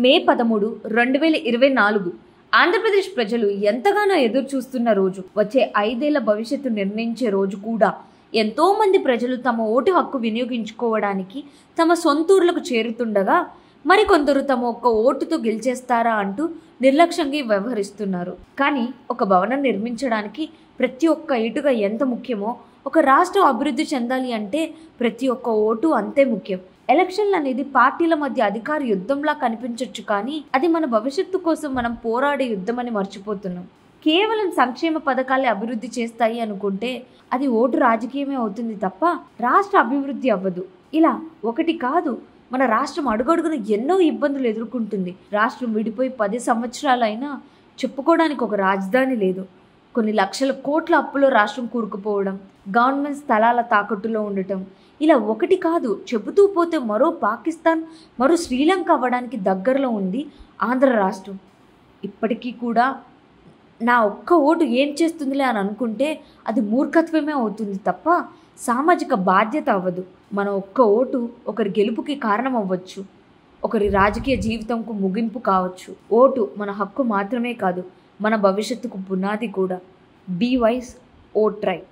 మే 13, 2024 ఆంధ్రప్రదేశ్ ప్రజలు ఎంతగానో ఎదురు చూస్తున్న రోజు. వచ్చే 5 ఏళ్ల భవిష్యత్తు నిర్ణయించే రోజు కూడా. ఎంతో మంది ప్రజలు తమ ఓటు హక్కు వినియోగించుకోవడానికి తమ సొంతూర్లకు చేరుతుండగా మరికొందరు తమ ఒక్క ఓటుతో గెలిచేస్తారా అంటూ నిర్లక్ష్యంగా వ్యవహరిస్తున్నారు. కానీ ఒక భవనం నిర్మించడానికి ప్రతి ఒక్క ఇటుక ఎంత ముఖ్యమో, ఒక రాష్ట్రం అభివృద్ధి చెందాలి అంటే ప్రతి ఒక్క ఓటు అంతే ముఖ్యం. ఎలక్షన్లు అనేది పార్టీల మధ్య అధికార యుద్ధంలా కనిపించవచ్చు, కానీ అది మన భవిష్యత్తు కోసం మనం పోరాడే యుద్ధం అని మర్చిపోతున్నాం. కేవలం సంక్షేమ పథకాలే అభివృద్ధి చేస్తాయి అనుకుంటే అది ఓటు రాజకీయమే అవుతుంది తప్ప రాష్ట్ర అభివృద్ధి అవ్వదు. ఇలా ఒకటి కాదు, మన రాష్ట్రం అడుగడుగున ఎన్నో ఇబ్బందులు ఎదుర్కొంటుంది. రాష్ట్రం విడిపోయి 10 సంవత్సరాలైనా చెప్పుకోవడానికి ఒక రాజధాని లేదు. కొన్ని లక్షల కోట్ల అప్పులో రాష్ట్రం కూరుకుపోవడం, గవర్నమెంట్ స్థలాల తాకట్టులో ఉండటం, ఇలా ఒకటి కాదు, చెబుతూ పోతే మరో పాకిస్తాన్, మరో శ్రీలంక అవ్వడానికి దగ్గరలో ఉంది ఆంధ్ర రాష్ట్రం. ఇప్పటికీ కూడా నా ఒక్క ఓటు ఏం చేస్తుందిలే అని అనుకుంటే అది మూర్ఖత్వమే అవుతుంది తప్ప సామాజిక బాధ్యత అవ్వదు. మన ఒక్క ఓటు ఒకరి గెలుపుకి కారణం అవ్వచ్చు, ఒకరి రాజకీయ జీవితంకు ముగింపు కావచ్చు. ఓటు మన హక్కు మాత్రమే కాదు, మన భవిష్యత్తుకు పునాది కూడా. Be wise, vote right.